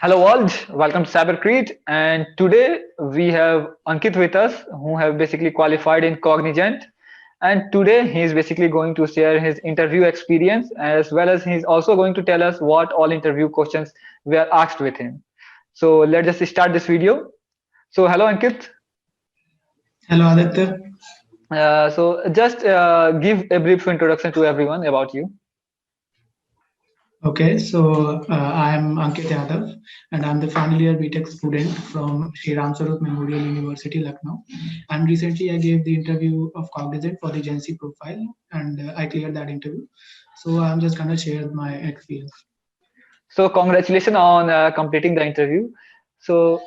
Hello world, welcome to Cybercrete, and today we have Ankit with us who have basically qualified in Cognizant, and today he is basically going to share his interview experience as well as he's also going to tell us what all interview questions were asked with him. So let's just start this video. So hello Ankit. Hello, Aditya. So just give a brief introduction to everyone about you. Okay, so I'm Ankit Yadav, and I'm the final year BTech student from Sri Ram Swarup Memorial University, Lucknow. And recently, I gave the interview of Cognizant for the Gen Z profile, and I cleared that interview. So I'm just gonna share my experience. So congratulations on completing the interview. So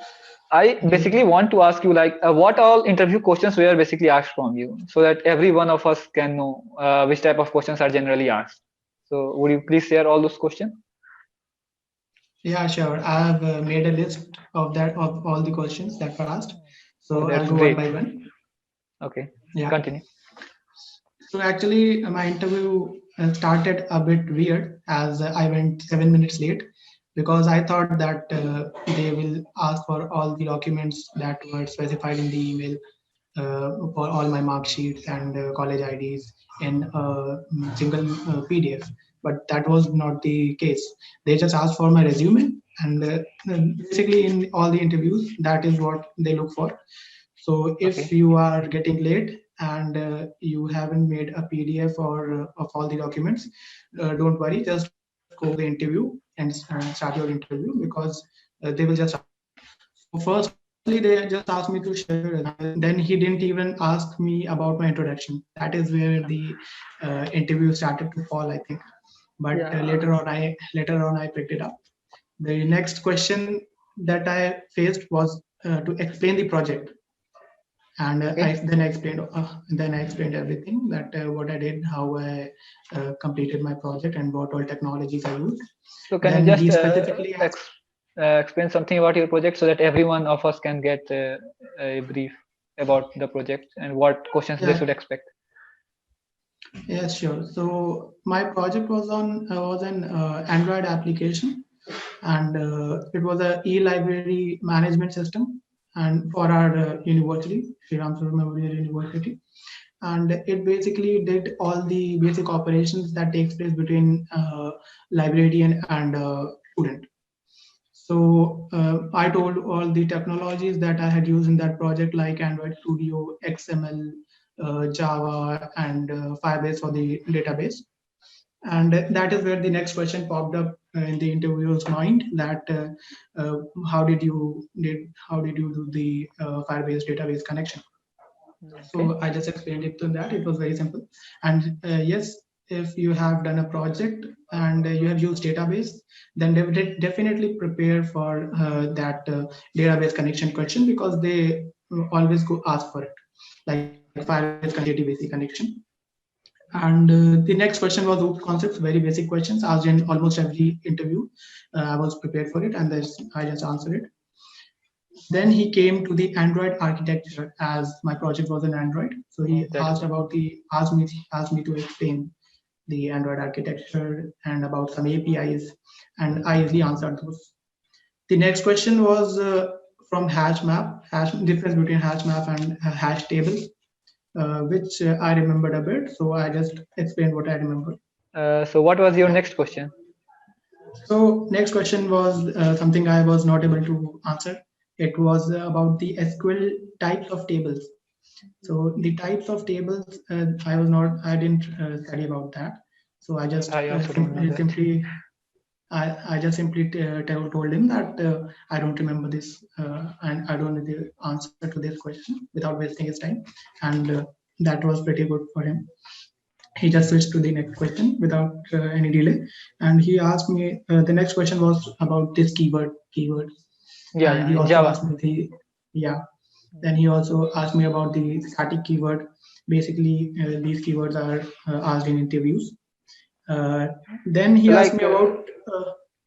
I Thank you. basically want to ask you like what all interview questions were basically asked from you so that every one of us can know which type of questions are generally asked. So would you please share all those questions? Yeah, sure. I've made a list of all the questions that were asked. Oh, So I'll that's go one by great. one. Okay, Yeah. continue. So actually, my interview started a bit weird as I went 7 minutes late because I thought that they will ask for all the documents that were specified in the email for all my mark sheets and college IDs in a single PDF. But that was not the case. They just asked for my resume, and basically, in all the interviews, that is what they look for. So if Okay, you are getting late and you haven't made a PDF or of all the documents, don't worry. Just go the interview and start your interview because they will just. So firstly, they just asked me to share your resume. Then he didn't even ask me about my introduction. That is where the interview started to fall, I think. But yeah, later on I picked it up. The next question that I faced was to explain the project, and okay. then I explained everything that what I did, how I completed my project, and what all technologies I used. So can you Then just he specifically asked. explain something about your project so that every one of us can get a brief about the project and what questions they Yeah, should expect? yeah, sure. So my project was an Android application, and it was a e-library management system, and for our university, Sri Ram Swarup Memorial University, and it basically did all the basic operations that takes place between librarian and student. So I told all the technologies that I had used in that project, like Android Studio, XML, Java, and Firebase for the database. And that is where the next question popped up in the interviewer's mind: that how did you do the Firebase database connection? Okay. So I just explained it to that. It was very simple. And yes, if you have done a project and you have used database, then definitely prepare for that database connection question, because they always go ask for it, like Firebase JDBC connection. And the next question was root concepts, very basic questions asked in almost every interview. I was prepared for it, and I just answered it. Then he came to the Android architecture, as my project was an Android. So he Oh, that's good. asked me to explain the Android architecture and about some APIs, and I easily answered those. The next question was from hash map, hash difference between hash map and hash table, which I remembered a bit. So I just explained what I remember. So what was your Yeah. next question? So next question was something I was not able to answer. It was about the SQL types of tables. So the types of tables, I didn't study about that. So I just I also don't know that. I just simply told him that I don't remember this, and I don't know the answer to this question without wasting his time. And that was pretty good for him. He just switched to the next question without any delay, and he asked me. The next question was about this keywords, Yeah, and yeah, he in also Java. asked me the yeah. Then he also asked me about the static keyword. Basically, these keywords are asked in interviews. Uh, then he asked Like me about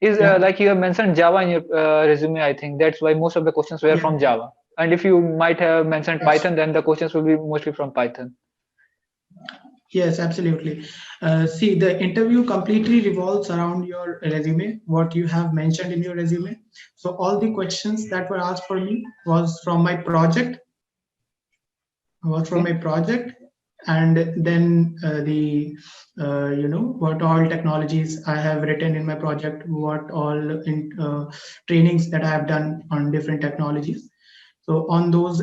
is yeah, like you have mentioned Java in your resume. I think that's why most of the questions were yeah, from Java. And if you might have mentioned yes, Python, then the questions will be mostly from Python. Yes, absolutely. See, the interview completely revolves around your resume, what you have mentioned in your resume. So all the questions that were asked for me was from my Okay. project, and then what all technologies I have written in my project, what all trainings that I have done on different technologies. So on those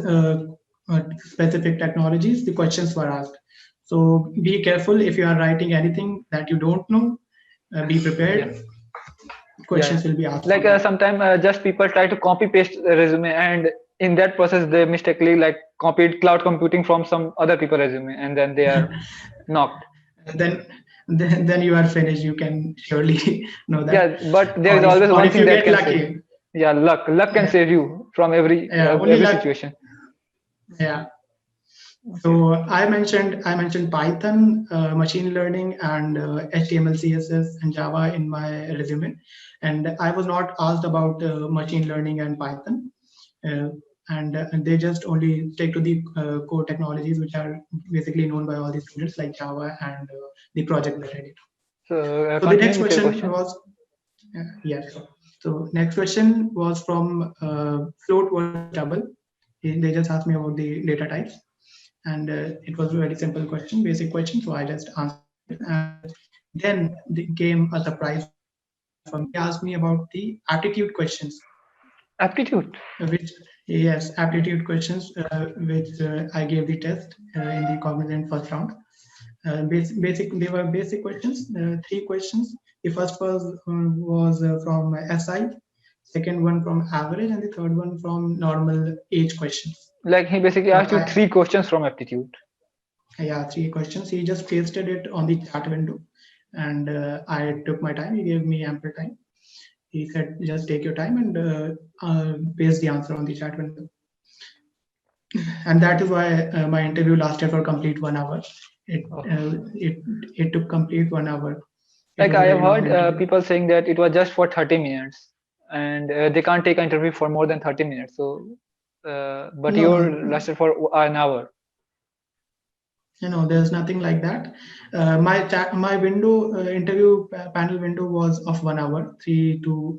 specific technologies, the questions were asked. So be careful if you are writing anything that you don't know. Be Yeah. prepared. Yeah. Questions will be asked Like from that. sometimes just people try to copy paste the resume, and in that process they mistakenly like copied cloud computing from some other people resume, and then they are knocked. then, then you are finished. You can surely know that. Yeah, but there is Or always one if thing you that get can save. lucky, Yeah, luck can yeah, save you from yeah, only every luck. situation. Yeah. Okay. So I mentioned Python, machine learning, and HTML, CSS, and Java in my resume, and I was not asked about machine learning and Python, uh, and they just only take to the core technologies which are basically known by all the students like Java and the project that I did. So So the next continuing with your question question. was yeah. So next question was from float versus double. They just asked me about the data types, and it was a very simple question, basic question. So I just answered it, and then came a surprise for me. He asked me about the aptitude questions, Aptitude. which yes, aptitude questions, which I gave the test in the Cognizant first round. They were basic questions, three questions. The first was from SI, second one from average, and the third one from normal age questions. Like he basically So asked you I three questions from aptitude. Yeah, three questions. He just pasted it on the chat window, and I took my time. He gave me ample time. He said, "Just take your time and paste the answer on the chat window." And that is why my interview lasted for complete 1 hour. It Oh. it took complete 1 hour. It Like was a I have very long heard interview. people saying that it was just for 30 minutes, and they can't take an interview for more than 30 minutes. So, but No, no, your lasted for an hour. there's nothing like that. My window interview panel window was of 1 hour, three to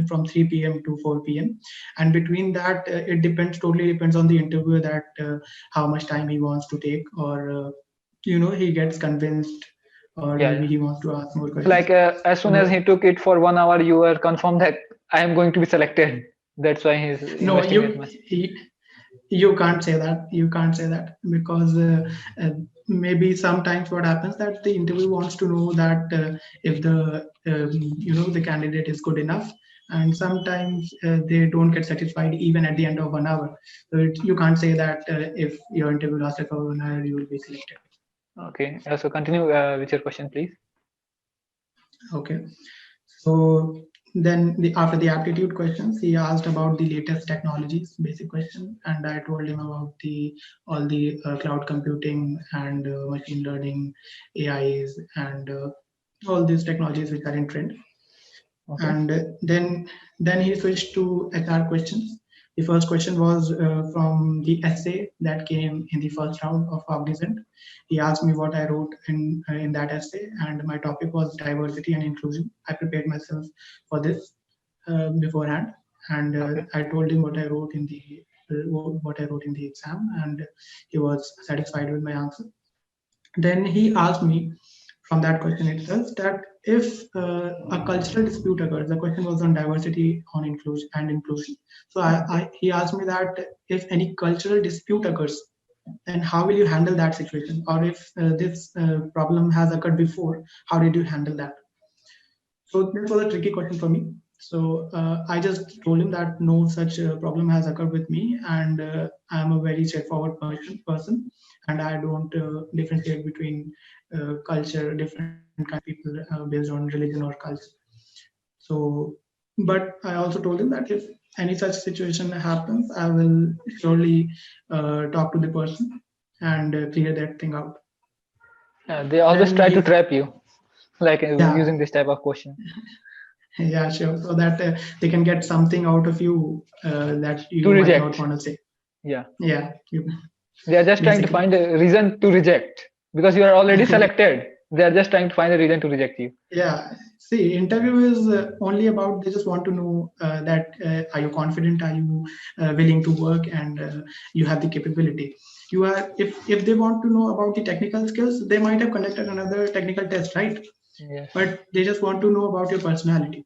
from 3 p.m. to 4 p.m. And between that, it totally depends on the interviewer that how much time he wants to take, or he gets convinced, or Yeah, maybe yeah. he wants to ask more So questions. like as soon as So he took it for 1 hour, you were confirmed that I am going to be selected. That's why he's no, investing that much. you can't say that. You can't say that because maybe sometimes what happens that the interview wants to know that if the candidate is good enough, and sometimes they don't get satisfied even at the end of 1 hour. So you can't say that if your interview lasted for 1 hour, you will be selected. Okay. So continue with your question, please. Okay. So then after the aptitude questions, he asked about the latest technologies, basic question, and I told him about the all the cloud computing and machine learning, AIs, and all these technologies which are in trend. Okay. And then he switched to HR questions. The first question was from the essay that came in the first round of Cognizant. He asked me what I wrote in that essay, and my topic was diversity and inclusion. I prepared myself for this beforehand, and Okay. I told him what I wrote in the exam, and he was satisfied with my answer. Then he asked me from that question itself that if a cultural dispute occurs, the question was on diversity, on inclusion. So he asked me that if any cultural dispute occurs, then how will you handle that situation? Or if this problem has occurred before, how did you handle that? So this was a tricky question for me. So I just told him that no such problem has occurred with me, and I am a very straightforward person, and I don't differentiate between different kind of people based on religion or culture. So, but I also told him that if any such situation happens, I will surely talk to the person and clear that thing out. They always Then try to he, trap you, like yeah, using this type of question. yeah, sure. So that they can get something out of you that To you might not reject. want to say. Yeah. Yeah, They are just trying to basically. find a reason to reject. because you are already selected. They are just trying to find a reason to reject you. Yeah, see, interview is only about they just want to know that are you confident, are you willing to work, and you have the capability. You are if they want to know about the technical skills, they might have conducted another technical test, right? Yes. But they just want to know about your personality.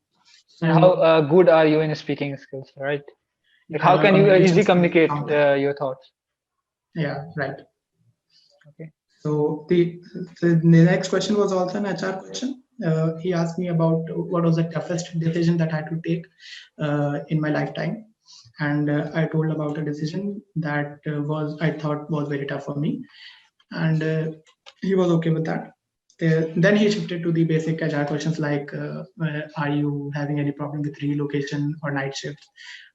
And how So good are you in speaking skills, right? Like yeah, how your can you communication easily skills communicate count that. your thoughts? Yeah, right. Okay. So the next question was also an HR question. He asked me about what was the toughest decision that I had to take in my lifetime, and I told about a decision that was I thought was very tough for me, and he was okay with that. Then he shifted to the basic HR questions like, "Are you having any problem with relocation or night shifts?"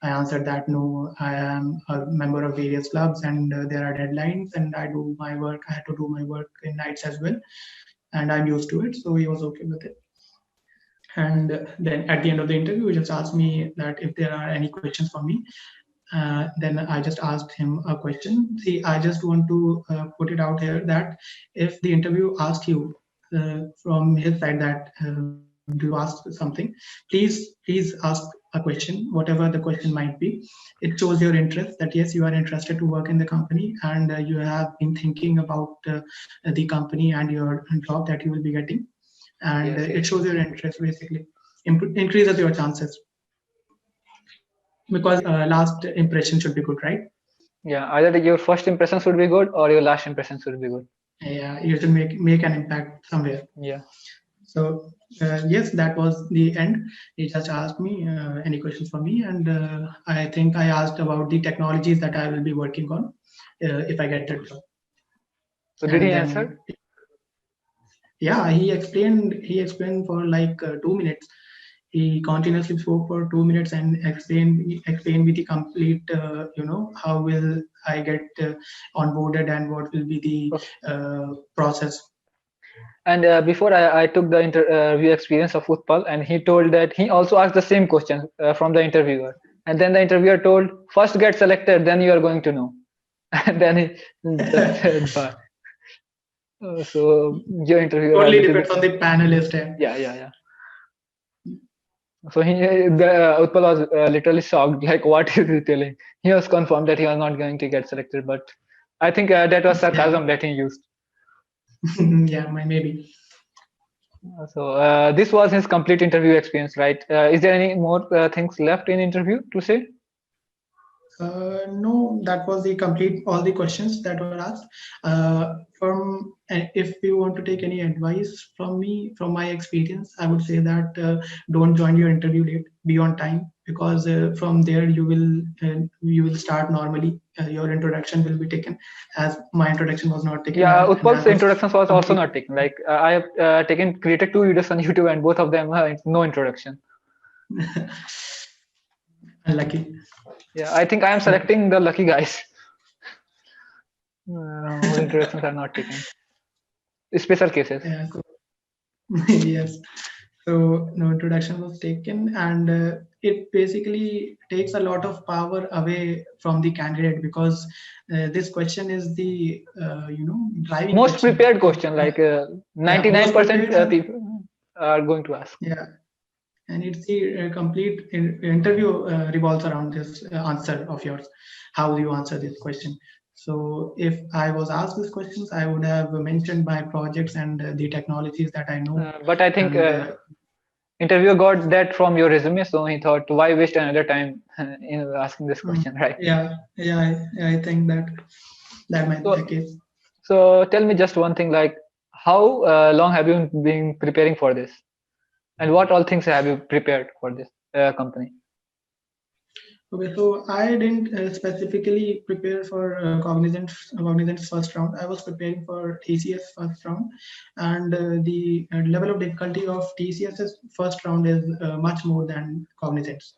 I answered that no, I am a member of various clubs and there are deadlines, and I do my work. I had to do my work in nights as well, and I'm used to it. So he was okay with it. And then at the end of the interview, he just asked me that if there are any questions for me. Then I just asked him a question. See, I just want to put it out here that if the interview asks you from his side that do you ask something, please ask a question, whatever the question might be. It shows your interest that yes, you are interested to work in the company and you have been thinking about the company and your job that you will be getting, and Yes, it yes. shows your interest basically, increases your chances because last impression should be good, right? Yeah, either your first impression should be good or your last impression should be good. Yeah, you should make an impact somewhere. Yeah. So yes, that was the end. He just asked me any questions for me, and I think I asked about the technologies that I will be working on if I get the job. So did And he answer? then yeah, he explained for like 2 minutes. He continuously spoke for 2 minutes and explained with the complete how will I get onboarded and what will be Okay. the process. And before I took the interview experience of Utpal, and he told that he also asked the same question from the interviewer. And then the interviewer told, first get selected, then you are going to know. And then he just said, bye. So your interviewer are a Totally little depends bit, on the panelist. yeah, yeah, yeah. So Utpal was literally shocked, like, what is he telling? He was confirmed that he was not going to get selected, but I think that was Yeah, sarcasm that he used. yeah, maybe. So this was his complete interview experience, right? Is there any more things left in interview to say? No, that was the complete all the questions that were asked. From if you want to take any advice from me, from my experience, I would say that don't join your interview late. Be on time because from there you will start normally. Your introduction will be taken, as my introduction was not taken, Yeah, and Utpal's that was introductions was also complete. not taken. Like I have created 2 videos on YouTube, and both of them no introduction. Unlucky. Yeah, I think I am selecting the lucky guys whose introductions are not taken. Special cases. Yeah, so yes. So no introduction was taken, and it basically takes a lot of power away from the candidate because this question is the driving Most question. prepared question, like Yeah, most 99% prepared, and people are going to ask. yeah, and it's the complete interview revolves around this answer of yours. How do you answer this question? So if I was asked these questions, I would have mentioned my projects and the technologies that I know, But I think and interviewer got that from your resume, so he thought, why waste another time in asking this question, right? yeah, I think that might be the So, case. so tell me just one thing, like how long have you been preparing for this, and what all things have you prepared for this company? Okay, so I didn't specifically prepare for Cognizant's first round. I was preparing for TCS first round, and the level of difficulty of TCS's first round is much more than Cognizant's.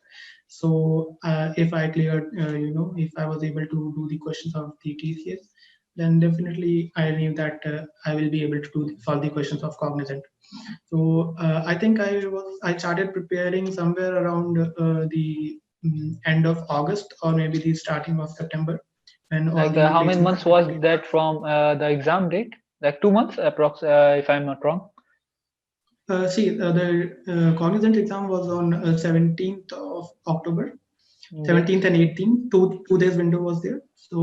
So if I cleared, if I was able to do the questions of the TCS, then definitely I knew that I will be able to solve the questions of Cognizant. So I think I started preparing somewhere around the end of August or maybe the starting of September when all Like the how many placement months was activities that from the exam date? like 2 months approx, if I'm not wrong. See, the Cognizant exam was on 17th of October, Yeah. 17th and 18th, two days window was there. So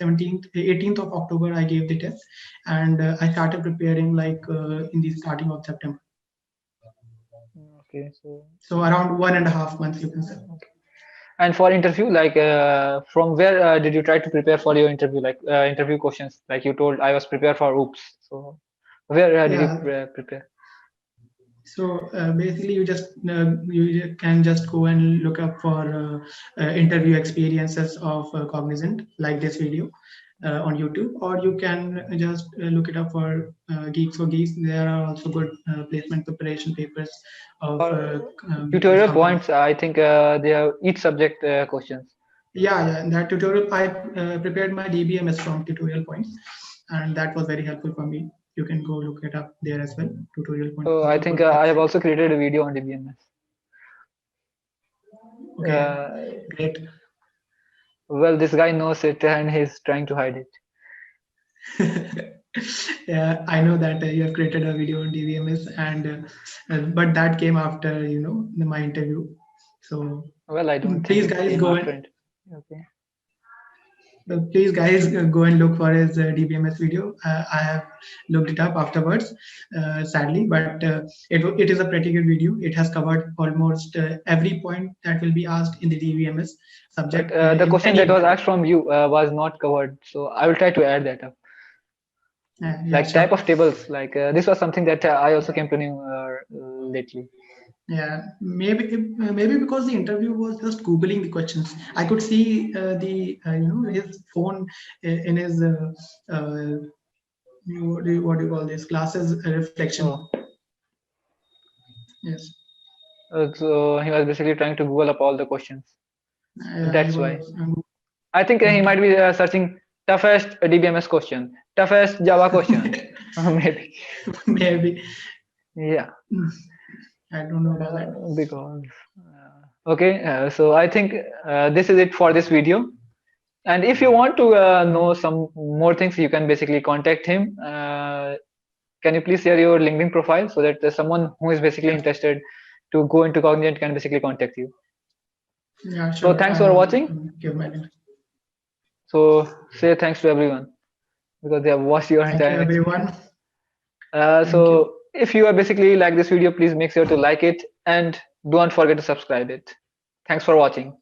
17th, 18th of October, I gave the test, and I started preparing like in the starting of September. Okay, so So around 1.5 months, you can say. okay. And for interview, like from where did you try to prepare for your interview? Like interview questions, like you told, I was prepared for OOPS. So where did you Yeah. prepare? So basically, you can just go and look up for interview experiences of Cognizant, like this video on YouTube, or you can just look it up for Geeks for Geeks. There are also good placement preparation papers of Or those tutorial companies. points? I think they have each subject questions. Yeah, in that tutorial, I prepared my DBMS from tutorial points, and that was very helpful for me. You can go look it up there as well. Tutorial points So I also think good I have website. also created a video on DBMS. Okay, Uh, great. well, this guy knows it and he's trying to hide it. Yeah, I know that you have created a video on DVMS, and but that came after my interview. So Well, I don't think please, it guys, came go after and it. Okay. go and look for his DBMS video. I have looked it up afterwards, sadly, but it is a pretty good video. It has covered almost every point that will be asked in the DBMS But subject the in question any that was interview. asked from you was not covered. So I will try to add that up. Yeah, Like type sure. of tables, like this was something that I also came to know lately. Yeah, maybe because the interview was just googling the questions. I could see the his phone in his what do you call this glasses reflection. Oh, Yes, so he was basically trying to Google up all the questions. he That's why. was. I think he might be searching toughest DBMS question, toughest Java question, maybe. Maybe. Yeah, Mm, I don't know about that. because. Okay, so I think this is it for this video. And if you want to know some more things, you can basically contact him. Can you please share your LinkedIn profile so that someone who is basically interested to go into Cognizant can basically contact you. Yeah, So sure. thanks I for will watching. give my link. So say thanks to everyone because they have watched your Thank you, entire everyone. experience. Thank you. So if you are basically like this video, please make sure to like it and don't forget to subscribe it. Thanks for watching.